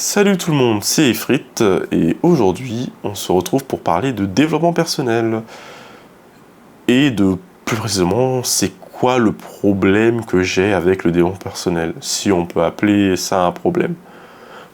Salut tout le monde, c'est Efrit et aujourd'hui on se retrouve pour parler de développement personnel et de plus précisément c'est quoi le problème que j'ai avec le développement personnel, si on peut appeler ça un problème.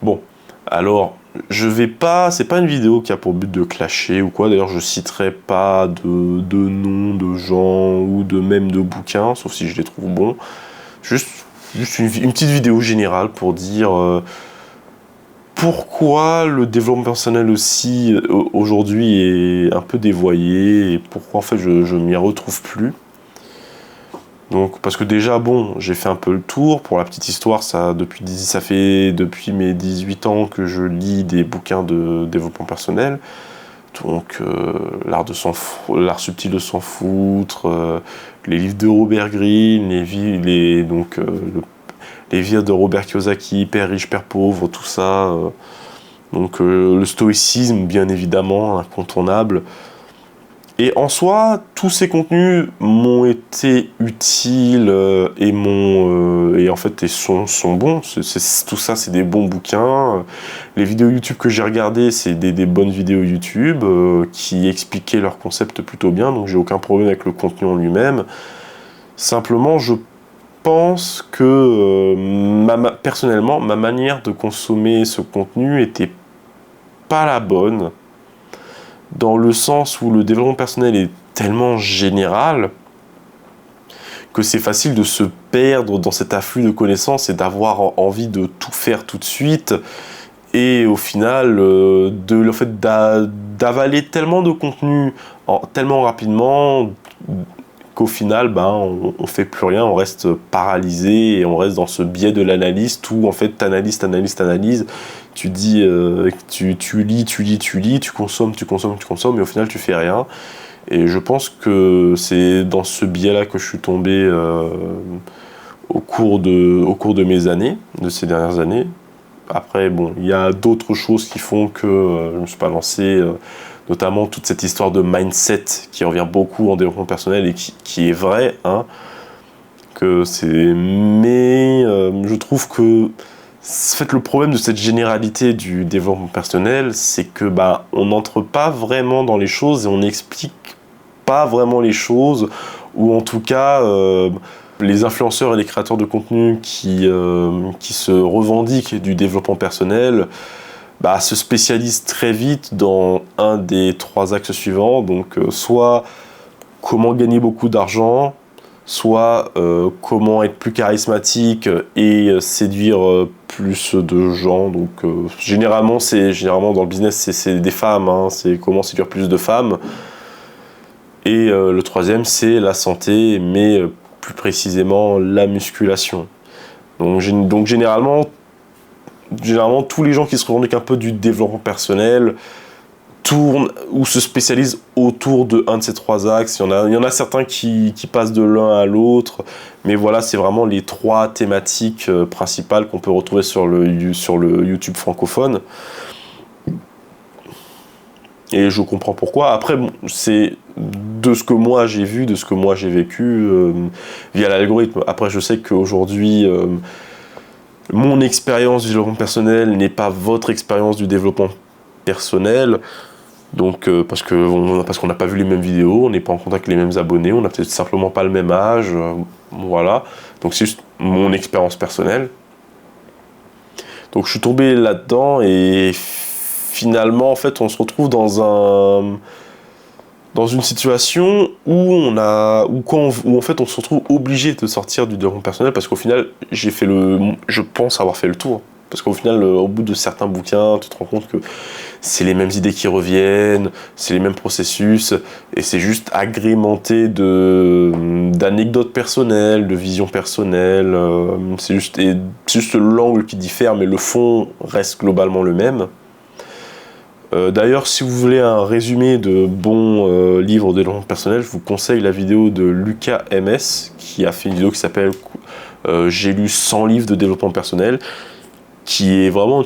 Bon, alors c'est pas une vidéo qui a pour but de clasher ou quoi, d'ailleurs je citerai pas de noms de gens ou même de bouquins, sauf si je les trouve bons, juste une petite vidéo générale pour dire... pourquoi le développement personnel aussi aujourd'hui est un peu dévoyé et pourquoi en fait je m'y retrouve plus. Donc parce que déjà bon, j'ai fait un peu le tour. Pour la petite histoire, ça fait depuis mes 18 ans que je lis des bouquins de développement personnel. Donc l'art subtil de s'en foutre, les livres de Robert Greene, les livres de Robert Kiyosaki, Père riche, Père pauvre, tout ça. Donc le stoïcisme, bien évidemment, incontournable. Et en soi, tous ces contenus m'ont été utiles et en fait sont bons. Tout ça, c'est des bons bouquins. Les vidéos YouTube que j'ai regardées, c'est des bonnes vidéos YouTube qui expliquaient leurs concepts plutôt bien. Donc j'ai aucun problème avec le contenu en lui-même. Simplement, je pense que personnellement, ma manière de consommer ce contenu était pas la bonne, dans le sens où le développement personnel est tellement général que c'est facile de se perdre dans cet afflux de connaissances et d'avoir envie de tout faire tout de suite, et au final le fait d'avaler tellement de contenu tellement rapidement qu'au final on fait plus rien, on reste paralysé et on reste dans ce biais de l'analyse où en fait t'analyses, tu dis tu lis, tu consommes et au final tu fais rien. Et je pense que c'est dans ce biais-là que je suis tombé au cours de mes années, de ces dernières années. Après, bon, il y a d'autres choses qui font que je ne me suis pas lancé, notamment toute cette histoire de mindset qui revient beaucoup en développement personnel et qui est vrai, hein, mais je trouve que en fait, le problème de cette généralité du développement personnel, c'est que on n'entre pas vraiment dans les choses et on n'explique pas vraiment les choses, ou en tout cas les influenceurs et les créateurs de contenu qui se revendiquent du développement personnel se spécialisent très vite dans un des trois axes suivants. Donc soit comment gagner beaucoup d'argent, soit comment être plus charismatique et séduire plus de gens. Donc généralement dans le business c'est des femmes, hein, c'est comment séduire plus de femmes. Et le troisième c'est la santé, mais plus précisément la musculation. Donc généralement tous les gens qui se revendiquent un peu du développement personnel tournent ou se spécialisent autour de un de ces trois axes. Il y en a certains qui passent de l'un à l'autre, mais voilà, c'est vraiment les trois thématiques principales qu'on peut retrouver sur le YouTube francophone. Et je comprends pourquoi. Après, bon, c'est de ce que moi j'ai vu, de ce que moi j'ai vécu via l'algorithme. Après, je sais qu'aujourd'hui, mon expérience du développement personnel n'est pas votre expérience du développement personnel. Donc, parce qu'on n'a pas vu les mêmes vidéos, on n'est pas en contact avec les mêmes abonnés, on n'a peut-être simplement pas le même âge, voilà. Donc c'est juste mon expérience personnelle. Donc je suis tombé là-dedans et finalement, en fait, on se retrouve dans une situation où en fait on se retrouve obligé de sortir du développement personnel, parce qu'au final je pense avoir fait le tour. Parce qu'au final, au bout de certains bouquins, tu te rends compte que c'est les mêmes idées qui reviennent, c'est les mêmes processus, et c'est juste agrémenté d'anecdotes personnelles, de visions personnelles. C'est juste l'angle qui diffère, mais le fond reste globalement le même. D'ailleurs, si vous voulez un résumé de bons livres de développement personnel, je vous conseille la vidéo de Lucas MS, qui a fait une vidéo qui s'appelle « J'ai lu 100 livres de développement personnel », qui est vraiment un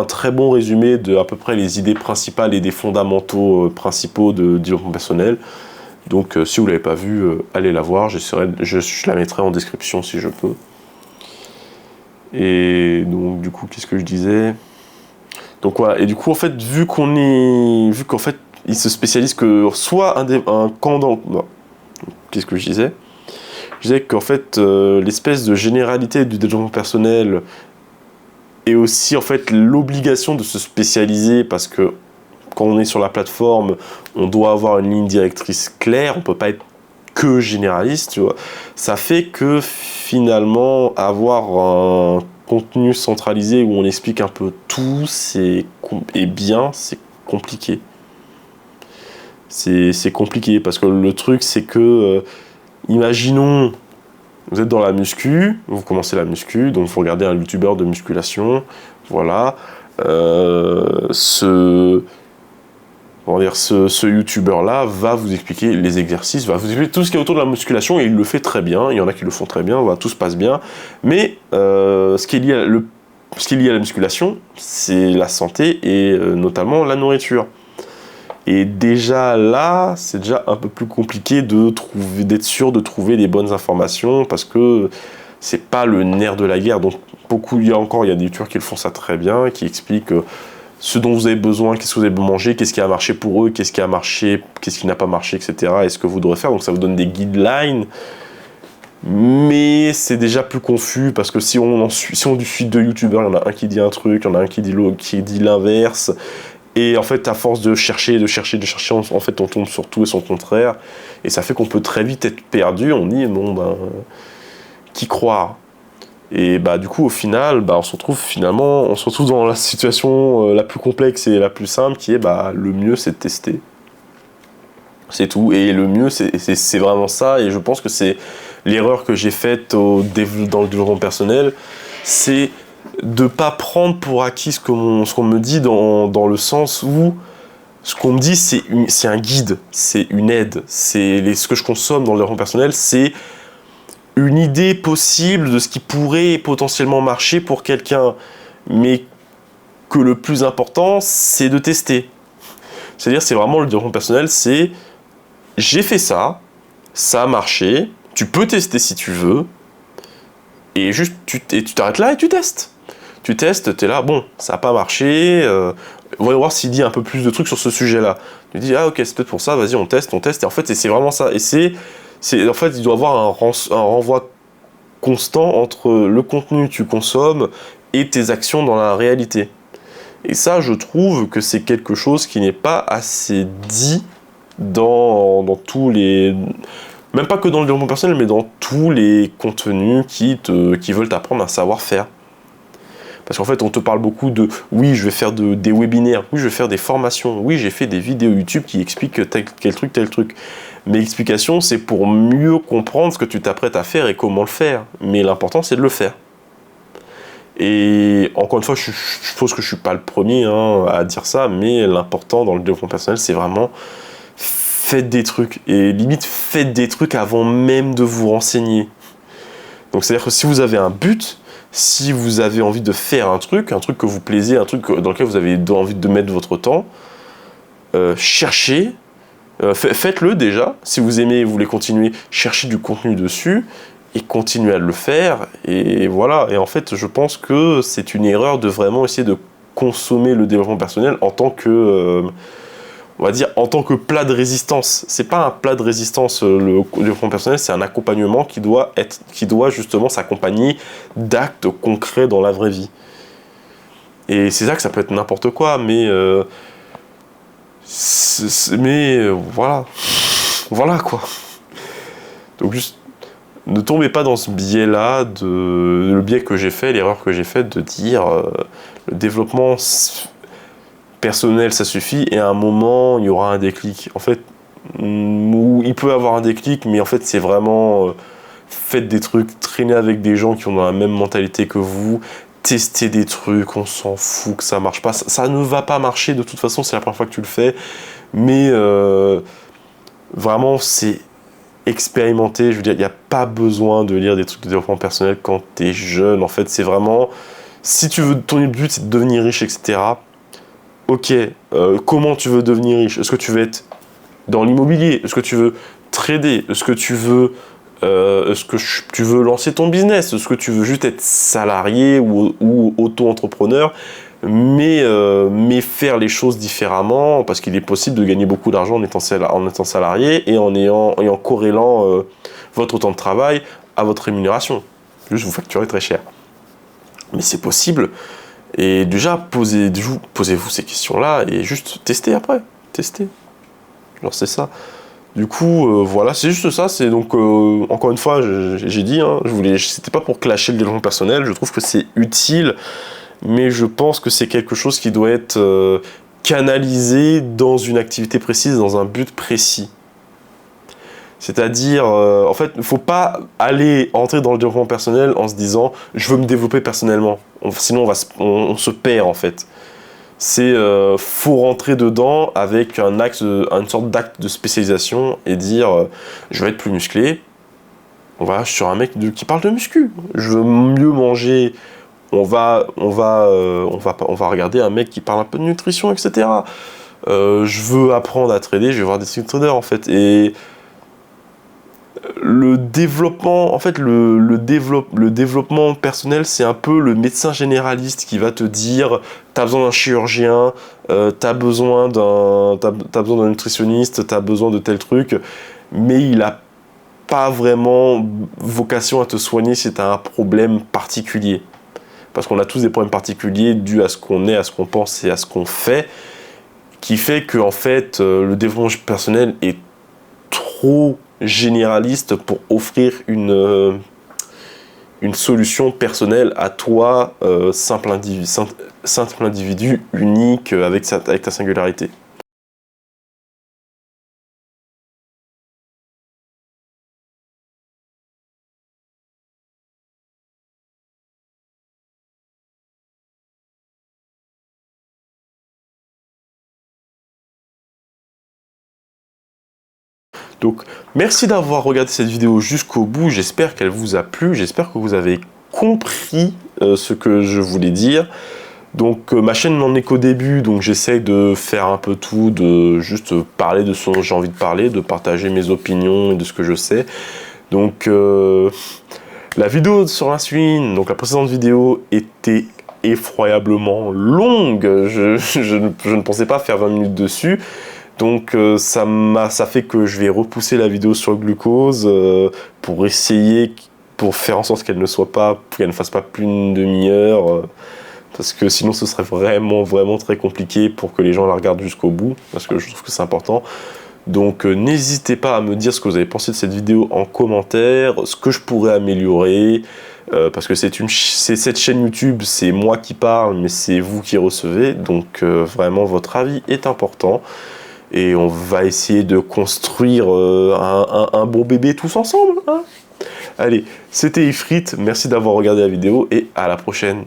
très bon résumé de à peu près les idées principales et des fondamentaux principaux de développement personnel. Donc si vous ne l'avez pas vu, allez la voir, je la mettrai en description si je peux. Et donc, du coup, qu'est-ce que je disais? Donc voilà, et du coup, en fait, vu qu'en fait, ils se spécialisent que soit un camp dans... non. Qu'est-ce que je disais? Je disais qu'en fait, l'espèce de généralité du développement personnel et aussi, en fait, l'obligation de se spécialiser parce que quand on est sur la plateforme, on doit avoir une ligne directrice claire, on peut pas être que généraliste, tu vois. Ça fait que finalement, avoir un contenu centralisé où on explique un peu tout, c'est compliqué. C'est compliqué parce que le truc, c'est que, imaginons, vous êtes dans la muscu, vous commencez la muscu, donc vous regardez un youtubeur de musculation, voilà. Ce youtubeur-là va vous expliquer les exercices, va vous expliquer tout ce qui est autour de la musculation, et il le fait très bien, il y en a qui le font très bien, voilà, tout se passe bien, mais ce qui est lié à la musculation, c'est la santé et notamment la nourriture. Et déjà là, c'est déjà un peu plus compliqué d'être sûr de trouver des bonnes informations, parce que c'est pas le nerf de la guerre. Donc il y a des youtubeurs qui le font ça très bien, qui expliquent ce dont vous avez besoin, qu'est-ce que vous avez manger, qu'est-ce qui a marché pour eux, qu'est-ce qui a marché, qu'est-ce qui n'a pas marché, etc. Et ce que vous devrez faire. Donc ça vous donne des guidelines, mais c'est déjà plus confus, parce que si on suit deux youtubeurs, il y en a un qui dit un truc, il y en a un qui dit l'inverse. Et en fait, à force de chercher, en fait, on tombe sur tout et son contraire. Et ça fait qu'on peut très vite être perdu. On dit, bon, ben, qui croire? Et bah, du coup, au final, bah, on se retrouve dans la situation la plus complexe et la plus simple, qui est, bah, le mieux, c'est de tester. C'est tout. Et le mieux, c'est vraiment ça. Et je pense que c'est l'erreur que j'ai faite dans le développement personnel. C'est de pas prendre pour acquis ce qu'on me dit, dans le sens où ce qu'on me dit, c'est un guide, c'est une aide, ce que je consomme dans le développement personnel, c'est une idée possible de ce qui pourrait potentiellement marcher pour quelqu'un, mais que le plus important, c'est de tester. C'est-à-dire, c'est vraiment le développement personnel, c'est j'ai fait ça, ça a marché, tu peux tester si tu veux, et juste tu t'arrêtes là et tu testes. Tu testes, t'es là, bon, ça n'a pas marché, on va voir s'il dit un peu plus de trucs sur ce sujet-là. Tu dis, ah ok, c'est peut-être pour ça, vas-y, on teste, et en fait, c'est vraiment ça. Et en fait, il doit y avoir un renvoi constant entre le contenu que tu consommes et tes actions dans la réalité. Et ça, je trouve que c'est quelque chose qui n'est pas assez dit dans tous les... Même pas que dans le développement personnel, mais dans tous les contenus qui veulent t'apprendre un savoir-faire. Parce qu'en fait, on te parle beaucoup de « oui, je vais faire des webinaires, oui, je vais faire des formations, oui, j'ai fait des vidéos YouTube qui expliquent tel truc. » Mais l'explication, c'est pour mieux comprendre ce que tu t'apprêtes à faire et comment le faire. Mais l'important, c'est de le faire. Et encore une fois, je suppose que je ne suis pas le premier à dire ça, mais l'important dans le développement personnel, c'est vraiment faites des trucs. Et limite, faites des trucs avant même de vous renseigner. Donc c'est-à-dire que si vous avez un but, si vous avez envie de faire un truc que vous plaisez, un truc dans lequel vous avez envie de mettre votre temps, cherchez, faites-le déjà. Si vous aimez et vous voulez continuer, cherchez du contenu dessus et continuez à le faire. Et voilà. Et en fait, je pense que c'est une erreur de vraiment essayer de consommer le développement personnel en tant que... on va dire en tant que plat de résistance. C'est pas un plat de résistance, le développement personnel, c'est un accompagnement qui doit justement s'accompagner d'actes concrets dans la vraie vie. Et c'est ça que ça peut être n'importe quoi, mais voilà quoi. Donc juste ne tombez pas dans ce biais-là, le biais que j'ai fait, l'erreur que j'ai faite de dire le développement personnel, ça suffit, et à un moment, il y aura un déclic. En fait, il peut y avoir un déclic, mais en fait, c'est vraiment... faites des trucs, traînez avec des gens qui ont la même mentalité que vous, testez des trucs, on s'en fout que ça marche pas. Ça ne va pas marcher, de toute façon, c'est la première fois que tu le fais, mais vraiment, c'est expérimenter. Je veux dire, il n'y a pas besoin de lire des trucs de développement personnel quand t'es jeune. En fait, c'est vraiment... Si tu veux, ton but, c'est de devenir riche, etc., ok, comment tu veux devenir riche? Est-ce que tu veux être dans l'immobilier? Est-ce que tu veux trader? Est-ce que tu veux Est-ce que tu veux lancer ton business? Est-ce que tu veux juste être salarié ou auto-entrepreneur, mais faire les choses différemment? Parce qu'il est possible de gagner beaucoup d'argent en étant salarié et en corrélant votre temps de travail à votre rémunération. Juste vous facturez très cher. Mais c'est possible. Et déjà, posez-vous ces questions-là et juste testez après. Testez. Alors c'est ça. Du coup, voilà, c'est juste ça. C'est donc, encore une fois, j'ai dit, hein, c'était pas pour clasher le développement personnel. Je trouve que c'est utile, mais je pense que c'est quelque chose qui doit être canalisé dans une activité précise, dans un but précis. C'est-à-dire, en fait, il ne faut pas entrer dans le développement personnel en se disant « je veux me développer personnellement ». Sinon, on se perd, en fait. Faut rentrer dedans avec une sorte d'acte de spécialisation et dire je vais être plus musclé. Je suis un mec qui parle de muscu. Je veux mieux manger. On va regarder un mec qui parle un peu de nutrition, etc. Je veux apprendre à trader. Je vais voir des traders en fait. Et le développement, en fait, le développement personnel, c'est un peu le médecin généraliste qui va te dire t'as besoin d'un chirurgien, t'as besoin d'un nutritionniste, t'as besoin de tel truc, mais il n'a pas vraiment vocation à te soigner si t'as un problème particulier. Parce qu'on a tous des problèmes particuliers dus à ce qu'on est, à ce qu'on pense et à ce qu'on fait, qui fait que, en fait, le développement personnel est trop généraliste pour offrir une solution personnelle à toi, simple individu unique avec ta singularité. Donc, merci d'avoir regardé cette vidéo jusqu'au bout. J'espère qu'elle vous a plu. J'espère que vous avez compris ce que je voulais dire. Donc, ma chaîne n'en est qu'au début. Donc, j'essaye de faire un peu tout, de juste parler de ce dont j'ai envie de parler, de partager mes opinions et de ce que je sais. Donc, la vidéo sur l'insuline, donc la précédente vidéo, était effroyablement longue. Je ne pensais pas faire 20 minutes dessus. Donc ça fait que je vais repousser la vidéo sur le glucose pour faire en sorte qu'elle ne fasse pas plus d'une demi-heure, parce que sinon ce serait vraiment, vraiment très compliqué pour que les gens la regardent jusqu'au bout, parce que je trouve que c'est important. Donc n'hésitez pas à me dire ce que vous avez pensé de cette vidéo en commentaire, ce que je pourrais améliorer, parce que cette chaîne YouTube, c'est moi qui parle, mais c'est vous qui recevez, donc vraiment votre avis est important. Et on va essayer de construire un bon bébé tous ensemble. Hein. Allez, c'était Ifrit, merci d'avoir regardé la vidéo et à la prochaine.